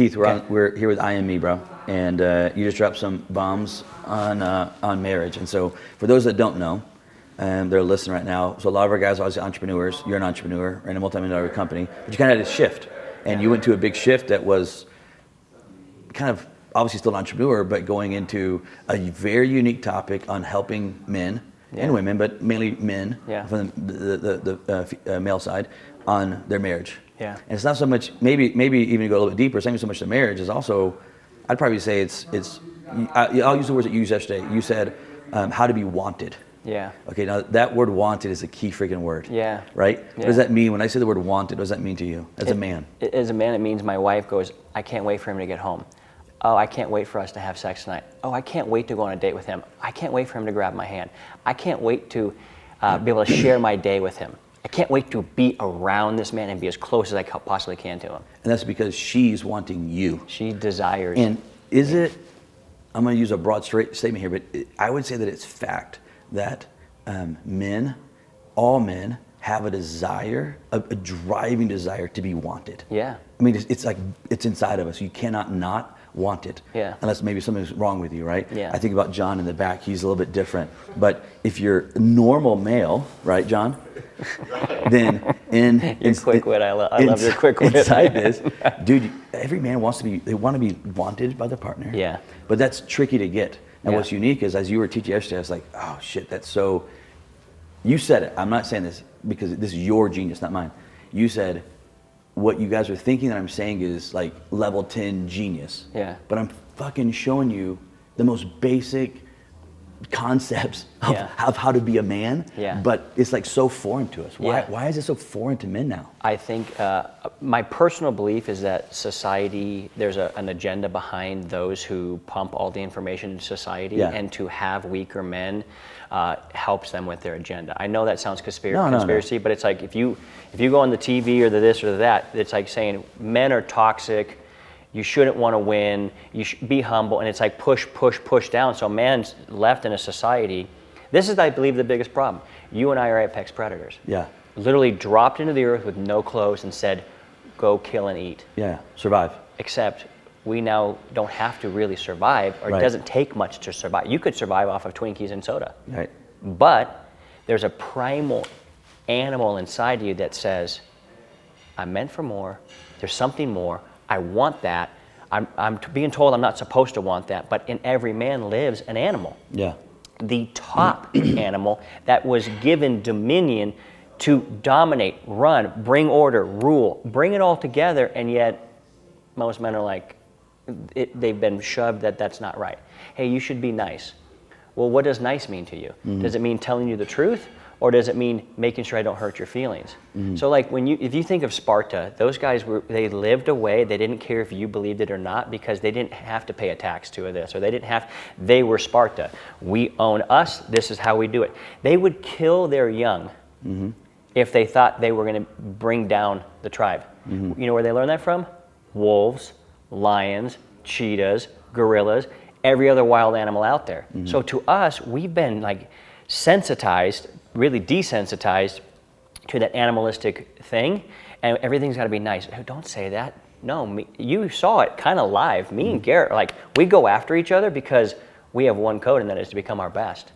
Keith, we're here with I Am Me, bro, and you just dropped some bombs on marriage. And so for those that don't know, they're listening right now. So a lot of our guys are obviously entrepreneurs. You're an entrepreneur in a multi-million-dollar company, but you kind of had a shift, and you went to a big shift that was kind of obviously still an entrepreneur, but going into a very unique topic on helping men and women, but mainly men from the male side on their marriage. Yeah. And it's not so much, maybe even go a little bit deeper, it's not even so much the marriage, is also, I'd probably say I'll use the words that you used yesterday. You said how to be wanted. Yeah. Okay, now that word wanted is a key freaking word. Yeah. Right? Yeah. What does that mean? When I say the word wanted, what does that mean to you as a man? As a man, it means my wife goes, I can't wait for him to get home. Oh, I can't wait for us to have sex tonight. Oh, I can't wait to go on a date with him. I can't wait for him to grab my hand. I can't wait to be able to share my day with him. I can't wait to be around this man and be as close as I possibly can to him. And that's because she's wanting you. She desires. And is it, I'm going to use a broad statement here, but I would say that it's fact that all men have a desire, a driving desire to be wanted. Yeah. I mean, it's like, it's inside of us. You cannot not want it. Yeah. Unless maybe something's wrong with you, right? Yeah. I think about John in the back. He's a little bit different. But if you're a normal male, right, John? Then your quick wit. I love your quick wit. Inside this, dude, every man wants to be wanted by the partner. Yeah. But that's tricky to get. And what's unique is, as you were teaching yesterday, I was like, oh shit, that's so, you said it. I'm not saying this because this is your genius, not mine. You said, what you guys are thinking that I'm saying is like level 10 genius. Yeah. But I'm fucking showing you the most basic concepts of how to be a man. Yeah. But it's like so foreign to us. Why is it so foreign to men now? I think my personal belief is that society, there's an agenda behind those who pump all the information into society, and to have weaker men helps them with their agenda. I know that sounds conspiracy, but it's like if you go on the TV or the this or the that, it's like saying men are toxic, you shouldn't want to win, you should be humble, and it's like push down. So man's left in a society. This is, I believe, the biggest problem. You and I are apex predators. Yeah. Literally dropped into the earth with no clothes and said, go kill and eat. Yeah, survive. Except we now don't have to really survive, or it doesn't take much to survive. You could survive off of Twinkies and soda. Right. But there's a primal animal inside you that says, I'm meant for more, there's something more, I want that. I'm being told I'm not supposed to want that, but in every man lives an animal. Yeah. The top animal that was given dominion to dominate, run, bring order, rule, bring it all together, and yet most men are like, they've been shoved that that's not right. Hey, you should be nice. Well, what does nice mean to you? Mm-hmm. Does it mean telling you the truth? Or does it mean making sure I don't hurt your feelings? Mm-hmm. So like if you think of Sparta, those guys they lived a way, they didn't care if you believed it or not, because they didn't have to pay a tax to this, or they were Sparta. We own us, this is how we do it. They would kill their young if they thought they were gonna bring down the tribe. Mm-hmm. You know where they learned that from? Wolves, lions, cheetahs, gorillas, every other wild animal out there. Mm-hmm. So to us, we've been like sensitized, really desensitized to that animalistic thing, and everything's got to be nice. Don't say that. No, you saw it kind of live. Me and Garrett, like, we go after each other because we have one code, and that is to become our best.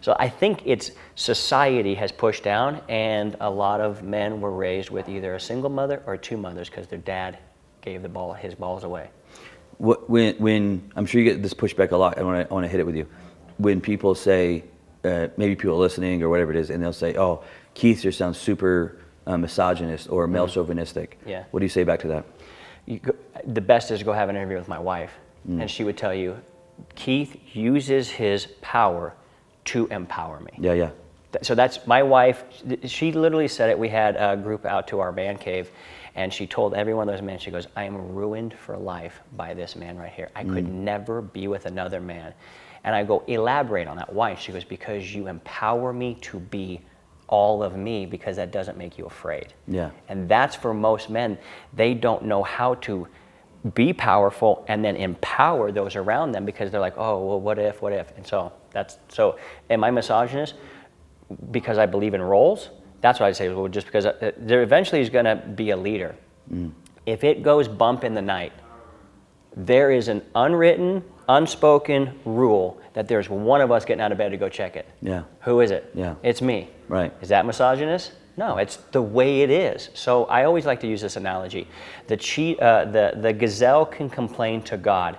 So I think it's society has pushed down, and a lot of men were raised with either a single mother or two mothers because their dad gave his balls away. When I'm sure you get this pushback a lot, I want to hit it with you. When people say, maybe people listening or whatever it is, and they'll say, oh, Keith just sounds super misogynist or male chauvinistic. Yeah. What do you say back to that? The best is to go have an interview with my wife, and she would tell you, Keith uses his power to empower me. Yeah, yeah. So that's my wife. She literally said it. We had a group out to our man cave, and she told every one of those men, she goes, I am ruined for life by this man right here. I could never be with another man. And I go, elaborate on that. Why? She goes, because you empower me to be all of me, because that doesn't make you afraid. Yeah. And that's for most men. They don't know how to be powerful and then empower those around them, because they're like, oh, well, what if? And so am I misogynist? Because I believe in roles? That's what I'd say. Well, just because there eventually is going to be a leader. If it goes bump in the night, there is an unwritten, unspoken rule that there's one of us getting out of bed to go check it. Yeah. Who is it? Yeah. It's me. Right. Is that misogynist? No, it's the way it is. So I always like to use this analogy. The gazelle can complain to God.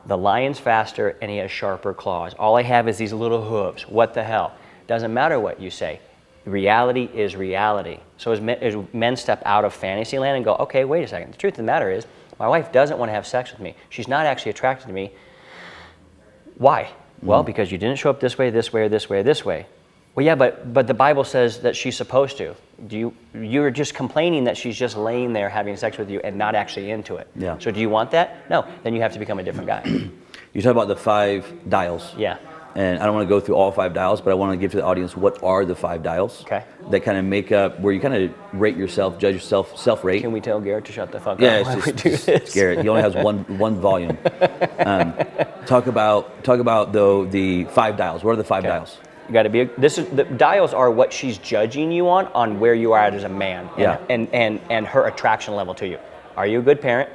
The lion's faster and he has sharper claws. All I have is these little hooves. What the hell? Doesn't matter what you say. Reality is reality. So as men step out of fantasy land and go, okay, wait a second. The truth of the matter is, my wife doesn't want to have sex with me. She's not actually attracted to me. Why? Well, because you didn't show up this way, this way, or this way, or this way. Well, yeah, but the Bible says that she's supposed to. You're just complaining that she's just laying there having sex with you and not actually into it. Yeah. So do you want that? No. Then you have to become a different guy. You talk about the 5 dials. Yeah. And I don't want to go through all 5 dials, but I want to give to the audience what are the 5 dials that kind of make up where you kind of rate yourself, judge yourself, self-rate. Can we tell Garrett to shut the fuck up? Yeah, it's Garrett. He only has one volume. Talk about though the 5 dials. What are the 5 dials? You got to be. The dials are what she's judging you on where you are at as a man. And her attraction level to you. Are you a good parent?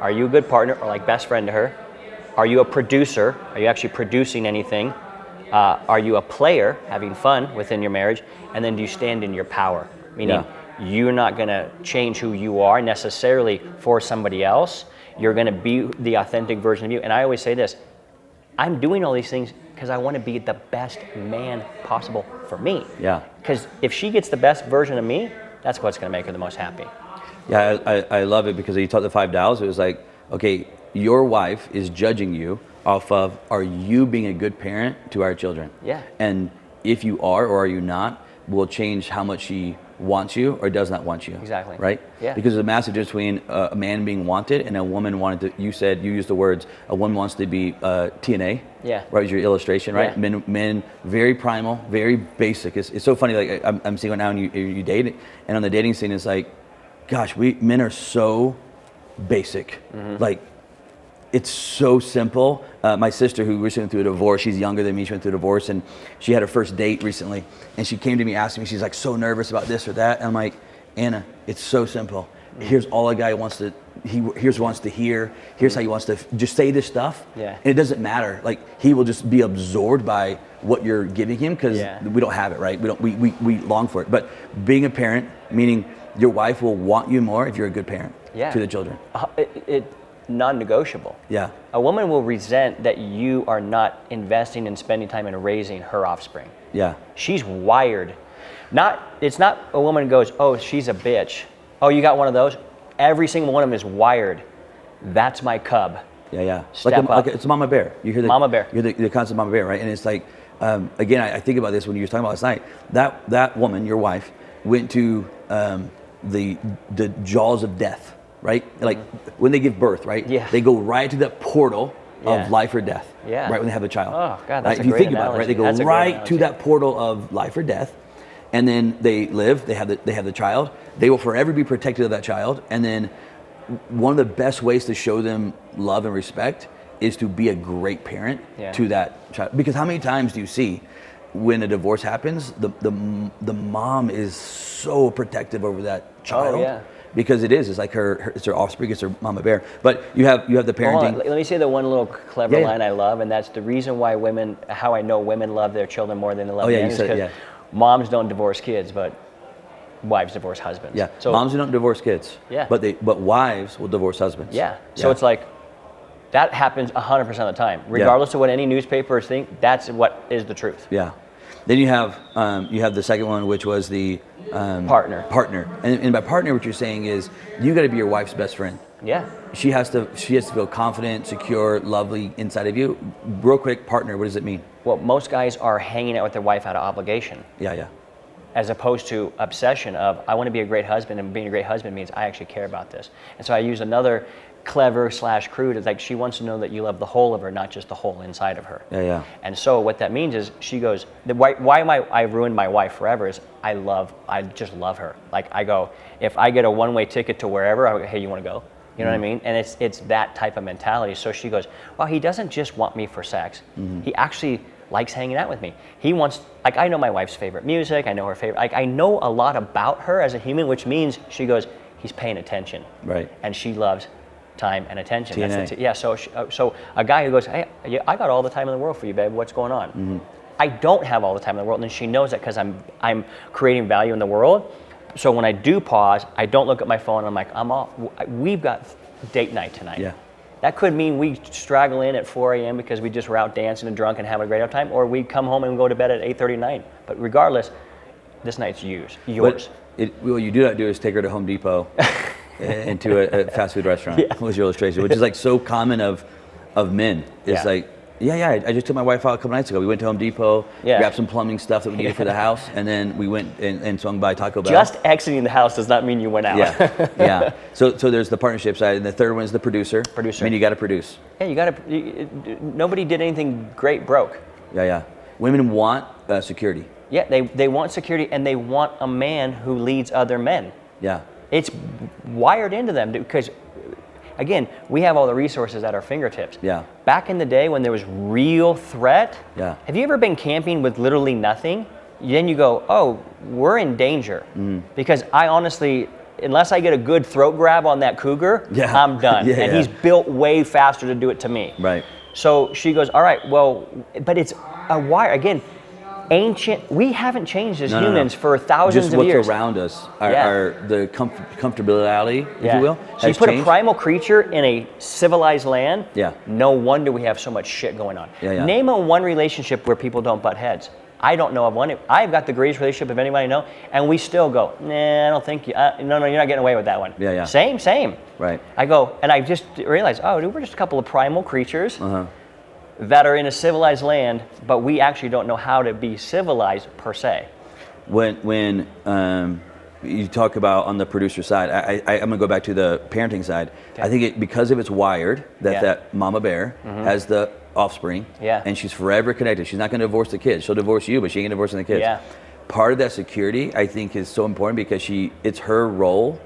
Are you a good partner or like best friend to her? Are you a producer? Are you actually producing anything? Are you a player, having fun within your marriage? And then do you stand in your power? Meaning you're not going to change who you are necessarily for somebody else. You're going to be the authentic version of you. And I always say this, I'm doing all these things because I want to be the best man possible for me. Yeah. Because if she gets the best version of me, that's what's going to make her the most happy. Yeah, I love it because you taught the 5 dials. It was like, okay, your wife is judging you off of, are you being a good parent to our children? Yeah. And if you are or are you not, will change how much she wants you or does not want you. Exactly. Right? Yeah. Because there's a massive difference between a man being wanted and a woman wanted to, you used the words, a woman wants to be TNA. Yeah. Right, was your illustration, right? Yeah. Men, very primal, very basic. It's so funny, like I'm seeing it now and you date, and on the dating scene, it's like, gosh, men are so basic. Like, it's so simple. My sister, who recently went through a divorce, she's younger than me, she went through a divorce, and she had her first date recently, and she came to me asking me, she's like so nervous about this or that, and I'm like, Anna, it's so simple. Here's all a guy wants to hear. Here's how he wants to just say this stuff. Yeah. And it doesn't matter. Like, he will just be absorbed by what you're giving him because we don't have it, right? We long for it. But being a parent, meaning your wife will want you more if you're a good parent to the children. Non-negotiable. Yeah. A woman will resent that you are not investing and spending time in raising her offspring. Yeah. She's wired. It's not a woman goes, oh, she's a bitch. Oh, you got one of those? Every single one of them is wired. That's my cub. Yeah. Step up. Like it's Mama Bear. You hear Mama Bear. You hear the concept of Mama Bear, right? And it's like, again, I think about this when you were talking about last night. That woman, your wife, went to the jaws of death. Right? Like when they give birth, right? Yeah. They go right to that portal of life or death. Yeah. Right when they have a child. Oh, God, that's right? a If you great think about it, right? They go analogy. right to that portal of life or death. And then they live, they have the child. They will forever be protected of that child. And then one of the best ways to show them love and respect is to be a great parent to that child. Because how many times do you see when a divorce happens, the mom is so protective over that child? Oh, yeah. Because it's like it's her offspring, it's her Mama Bear. But you have the parenting. Let me say the one little clever line I love, and that's the reason why how I know women love their children more than they love men. You said it, moms don't divorce kids, but wives divorce husbands. Yeah, so, moms don't divorce kids. Yeah. But wives will divorce husbands. Yeah. So it's like, that happens 100% of the time. Regardless of what any newspapers think, that's what is the truth. Yeah. Then you have the second one, which was the partner. And by partner, what you're saying is you got to be your wife's best friend. Yeah. She has to feel confident, secure, lovely inside of you. Real quick, partner, what does it mean? Well, most guys are hanging out with their wife out of obligation. Yeah. As opposed to obsession of, I want to be a great husband, and being a great husband means I actually care about this. And so I use another clever / crude. It's like she wants to know that you love the whole of her, not just the whole inside of her. Yeah. And so what that means is she goes, why am I've ruined my wife forever is I just love her. Like I go, if I get a one-way ticket to wherever, I go, hey, you want to go? You know what I mean? And it's that type of mentality. So she goes, well, he doesn't just want me for sex. He actually likes hanging out with me. He wants, like, I know my wife's favorite music. I know her favorite, like, I know a lot about her as a human, which means she goes, he's paying attention. Right. And she loves time, and attention. TNA. That's yeah. So a guy who goes, hey, I got all the time in the world for you, babe. What's going on? Mm-hmm. I don't have all the time in the world, and she knows that because I'm creating value in the world. So when I do pause, I don't look at my phone. I'm like, I'm off. We've got date night tonight. Yeah. That could mean we straggle in at 4 a.m. because we just were out dancing and drunk and having a great time, or we come home and go to bed at 8:30 at night. But regardless, this night's yours. What you do not do is take her to Home Depot into a fast food restaurant. Yeah. Was your illustration, which is like so common of men. It's like, I just took my wife out a couple nights ago. We went to Home Depot, grabbed some plumbing stuff that we needed for the house, and then we went and swung by Taco Bell. Just exiting the house does not mean you went out. Yeah. So there's the partnership side, and the third one is the producer. I mean, you got to produce. Yeah, you got to. Nobody did anything great broke. Yeah. Women want security. Yeah, they want security, and they want a man who leads other men. Yeah. It's wired into them because, again, we have all the resources at our fingertips. Yeah. Back in the day when there was real threat, have you ever been camping with literally nothing? Then you go, oh, we're in danger. Because I honestly, unless I get a good throat grab on that cougar, I'm done. He's built way faster to do it to me. Right. So she goes, all right, well, but it's a wire. Again, ancient, we haven't changed as humans for thousands of years. Just what's around us, are the comfortability, if you will. So you put a primal creature in a civilized land, no wonder we have so much shit going on. Name one relationship where people don't butt heads. I don't know of one. I've got the greatest relationship of anybody I know, and we still go, nah, I don't think you, no, you're not getting away with that one. Same. Right. I go, and I just realized, dude, we're just a couple of primal creatures that are in a civilized land, but we actually don't know how to be civilized per se. When you talk about on the producer side, I'm gonna go back to the parenting side. I think because of it's wired that mama bear has the offspring, and she's forever connected. She's not gonna divorce the kids. She'll divorce you, but she ain't gonna divorce the kids. Part of that security, I think, is so important because it's her role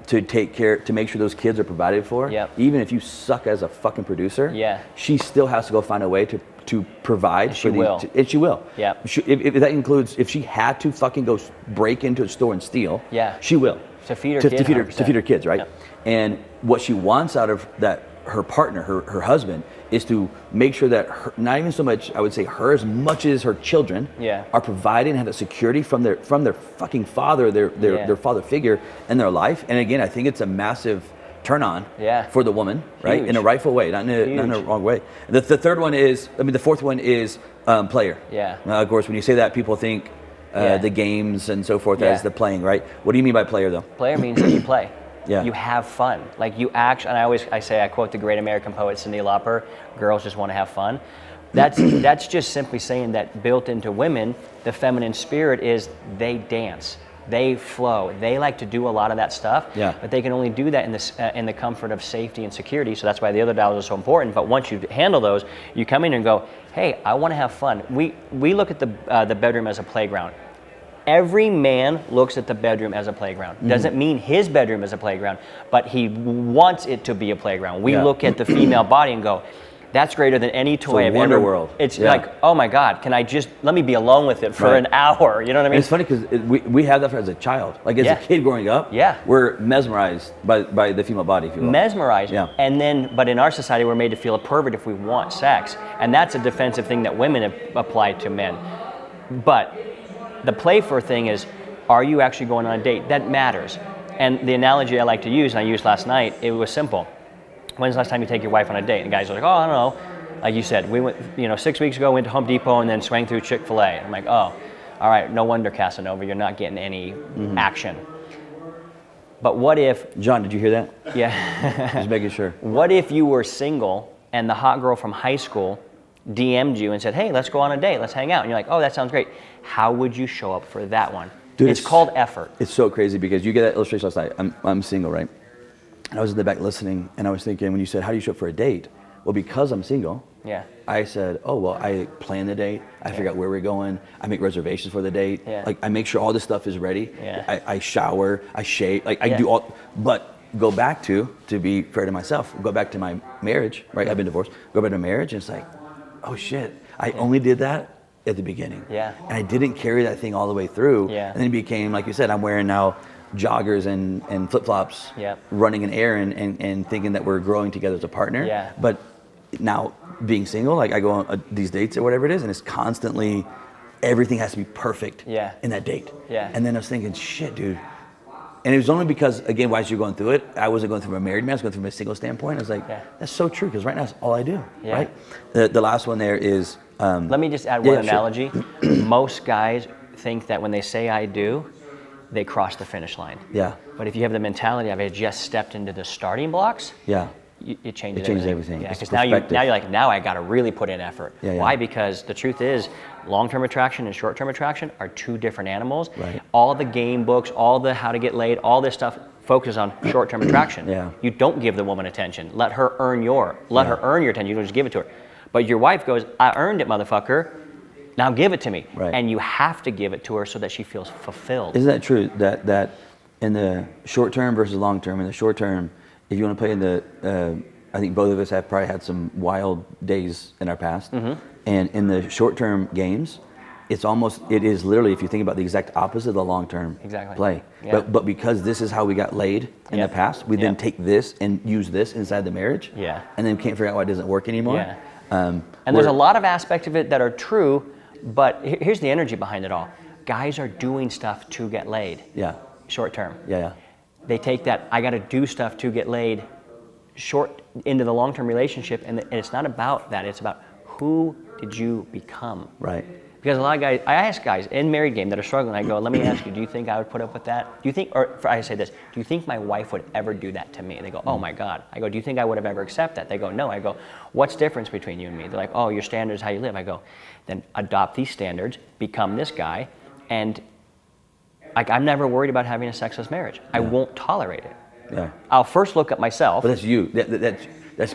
to take care, to make sure those kids are provided for. Even if you suck as a fucking producer, she still has to go find a way to provide. And she will. And she will. If that includes, if she had to fucking go break into a store and steal, she will. To feed her kids. To feed her kids, right? And what she wants out of that, her partner, her husband, is to make sure that not even so much, I would say her, as much as her children are provided and have that security from their fucking father, their father figure in their life. And again, I think it's a massive turn on for the woman, right? Huge. In a rightful way, not in a wrong way. The third one is, the fourth one is player. Of course, when you say that, people think the games and so forth as the playing, right? What do you mean by player though? Player means that you play. You have fun. Like you actually, and I quote the great American poet Cyndi Lauper, girls just want to have fun. That's just simply saying that built into women, the feminine spirit is they dance, they flow, they like to do a lot of that stuff, but they can only do that in the comfort of safety and security. So that's why the other dials are so important. But once you handle those, you come in and go, hey, I want to have fun. We look at the bedroom as a playground. Every man looks at the bedroom as a playground. Doesn't mean his bedroom is a playground, but he wants it to be a playground. We look at the female body and go, that's greater than any toy I've ever. World. It's like, oh my God, can I just, let me be alone with it for an hour? You know what I mean? And it's funny because we have that as a child. Like as a kid growing up, we're mesmerized by the female body, if you will. Mesmerized. And then, but in our society, we're made to feel a pervert if we want sex. And that's a defensive thing that women have applied to men. But the play for thing is, are you actually going on a date? That matters. And the analogy I like to use, and I used last night, it was simple. When's the last time you take your wife on a date? And the guys are like, oh, I don't know. Like you said, we went, 6 weeks ago, went to Home Depot and then swang through Chick-fil-A. I'm like, oh, all right, no wonder, Casanova, you're not getting any action. But what if... John, did you hear that? Yeah. Just making sure. What if you were single and the hot girl from high school DM'd you and said, hey, let's go on a date, let's hang out. And you're like, oh, that sounds great. How would you show up for that one? Dude, it's called effort. It's so crazy because you get that illustration last night. I'm single, right? And I was in the back listening, and I was thinking, when you said, how do you show up for a date? Well, because I'm single, I said, oh, well, I plan the date. I figure out where we're going. I make reservations for the date. Like, I make sure all this stuff is ready. I shower, I shave, like, I do all, but go back to be fair to myself, go back to my marriage, right? I've been divorced. Go back to marriage, and it's like, oh, shit, I only did that at the beginning. And I didn't carry that thing all the way through. And then it became, like you said, I'm wearing now joggers and flip-flops, Yep. running an errand and thinking that we're growing together as a partner. Yeah. But now being single, like I go on these dates or whatever it is, and it's constantly, everything has to be perfect in that date. Yeah. And then I was thinking, shit, dude. And it was only because, again, while you're going through it, I wasn't going through a married man, I was going through a single standpoint. I was like, that's so true, because right now it's all I do, right? The last one there is... let me just add one analogy. Sure. Most guys think that when they say I do, they cross the finish line. Yeah. But if you have the mentality of I just stepped into the starting blocks, it changes everything. Yeah, because now you're like, now I got to really put in effort. Why? Because the truth is, long-term attraction and short-term attraction are two different animals. Right. All the game books, all the how to get laid, all this stuff focuses on short-term attraction. You don't give the woman attention. Let her earn her earn your attention. You don't just give it to her. But your wife goes, I earned it, motherfucker. Now give it to me. Right. And you have to give it to her so that she feels fulfilled. Isn't that true? That in the short term versus long term, in the short term, if you want to play in the, I think both of us have probably had some wild days in our past. And in the short term games, it is literally, if you think about the exact opposite of the long term play. But because this is how we got laid in the past, we then take this and use this inside the marriage. And then can't figure out why it doesn't work anymore. And there's a lot of aspects of it that are true, but here's the energy behind it all. Guys are doing stuff to get laid. Short term. They take that, I got to do stuff to get laid, short into the long-term relationship, and it's not about that. It's about who did you become. Right. Because a lot of guys, I ask guys in married game that are struggling, I go, let me ask you, do you think I would put up with that? Do you think, I say this, do you think my wife would ever do that to me? They go, oh my God. I go, do you think I would have ever accepted that? They go, no. I go, what's the difference between you and me? They're like, oh, your standard is how you live. I go, then adopt these standards, become this guy, and like I'm never worried about having a sexless marriage. I won't tolerate it. I'll first look at myself. But that's you. That's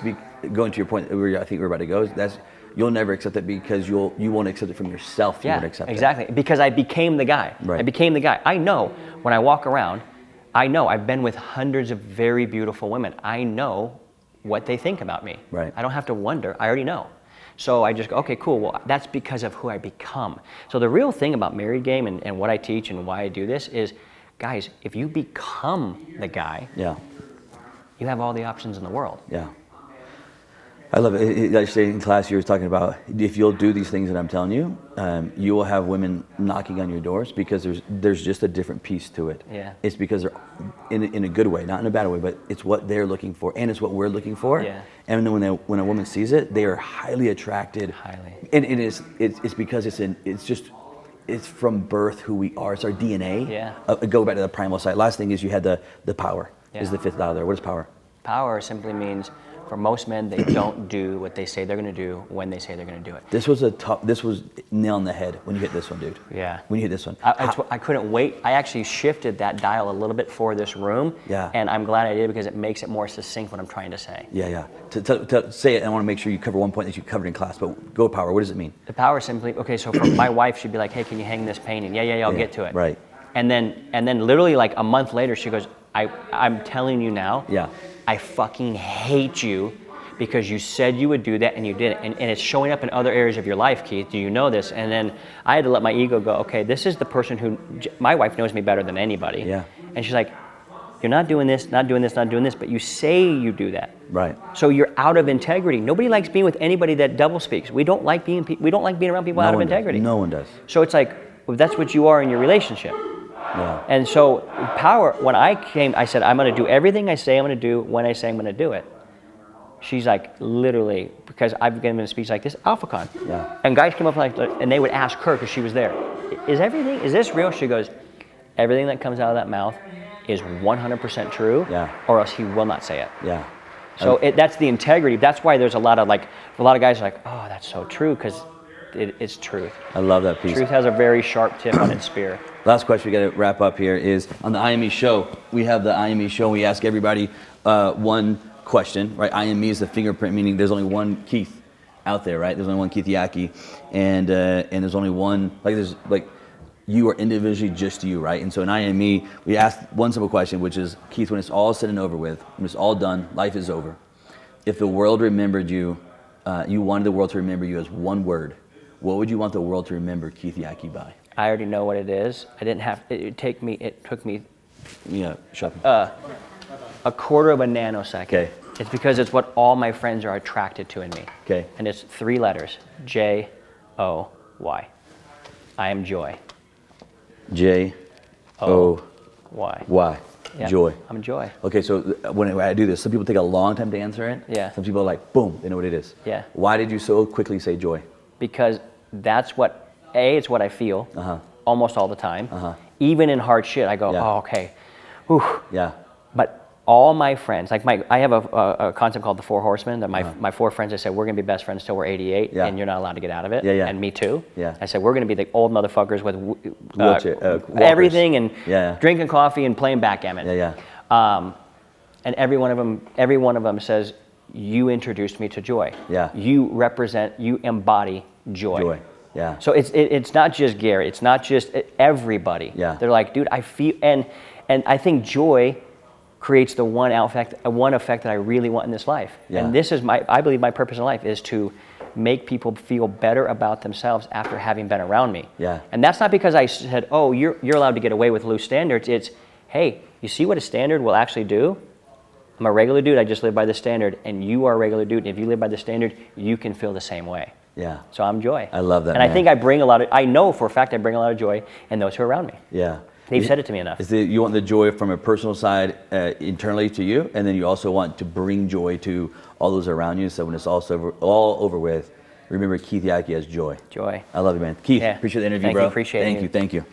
going to your point where I think we're about to go. You'll never accept it because you won't accept it from yourself. You won't accept exactly. Because I became the guy. I became the guy. I know when I walk around, I know I've been with hundreds of very beautiful women. I know what they think about me. I don't have to wonder. I already know. So I just go, okay, cool. Well, that's because of who I become. So the real thing about married game and what I teach and why I do this is, guys, if you become the guy, you have all the options in the world. I love it. Yesterday in class, you were talking about if you'll do these things that I'm telling you, you will have women knocking on your doors because there's just a different piece to it. It's because they're in a good way, not in a bad way, but it's what they're looking for and it's what we're looking for. And then when a woman sees it, they are highly attracted. And it's because it's from birth who we are. It's our DNA. Go back to the primal side. Last thing is you had the power. Is the fifth dollar there. What is power? Power simply means, for most men, they don't do what they say they're going to do when they say they're going to do it. This was nail on the head when you hit this one, dude. When you hit this one. I couldn't wait. I actually shifted that dial a little bit for this room. And I'm glad I did because it makes it more succinct what I'm trying to say. To say it, I want to make sure you cover one point that you covered in class, but go power, what does it mean? The power simply, okay, so for my wife, she'd be like, hey, can you hang this painting? Yeah, I'll get to it. Right. And then literally like a month later, she goes, I'm telling you now, I fucking hate you because you said you would do that and you didn't. And it's showing up in other areas of your life, Keith. Do you know this? And then I had to let my ego go, okay, this is the person who, my wife knows me better than anybody. And she's like, you're not doing this, not doing this, not doing this, but you say you do that. Right. So you're out of integrity. Nobody likes being with anybody that double speaks. We don't like being around people out of integrity. No one does. So it's like, well, that's what you are in your relationship. And so power, when I came, I said, I'm going to do everything I say I'm going to do when I say I'm going to do it. She's like, literally, because I've given a speech like this, AlphaCon. And guys came up and they would ask her, because she was there, is this real? She goes, everything that comes out of that mouth is 100% true, or else he will not say it. So that's the integrity. That's why there's a lot of guys are like, oh, that's so true, because it's truth. I love that piece. Truth has a very sharp tip on its spear. Last question we got to wrap up here is on the IME show. We have the IME show. We ask everybody one question, right? IME is the fingerprint, meaning there's only one Keith out there, right? There's only one Keith Yackey, and there's only one. You are individually just you, right? And so in IME, we ask one simple question, which is, Keith, when it's all said and over with, when it's all done, life is over. If the world remembered you, you wanted the world to remember you as one word, what would you want the world to remember Keith Yackey by? I already know what it is. It took me Shut. A quarter of a nanosecond. Okay. It's because it's what all my friends are attracted to in me. Okay. And it's 3 letters, J-O-Y. I am joy. J-O-Y. Yeah, Joy. I'm joy. Okay, so when I do this, some people take a long time to answer it. Yeah. Some people are like, boom, they know what it is. Yeah. Why did you so quickly say joy? Because that's what, it's what I feel almost all the time. Even in hard shit, I go, oh, okay. Whew. Yeah. But all my friends, like I have a concept called the 4 horsemen, that my 4 friends, I said, we're gonna be best friends till we're 88, and you're not allowed to get out of it. And me too. I said, we're gonna be the old motherfuckers with everything and drinking coffee and playing backgammon. And every one of them says, you introduced me to joy. You embody joy. So it's not just Gary, it's not just everybody. They're like, dude, I feel, and I think joy creates the one effect that I really want in this life. And this is I believe my purpose in life is to make people feel better about themselves after having been around me. And that's not because I said, oh, you're allowed to get away with loose standards. It's, hey, you see what a standard will actually do? I'm a regular dude, I just live by the standard, and you are a regular dude, and if you live by the standard, you can feel the same way. So I'm joy. I love that, and man. I think I know for a fact I bring a lot of joy in those who are around me. They've said it to me enough. You want the joy from a personal side internally to you, and then you also want to bring joy to all those around you. So when it's all over with, remember Keith Yackey as joy. Joy. I love you, man. Keith, appreciate the interview, bro. Appreciate it. Thank you.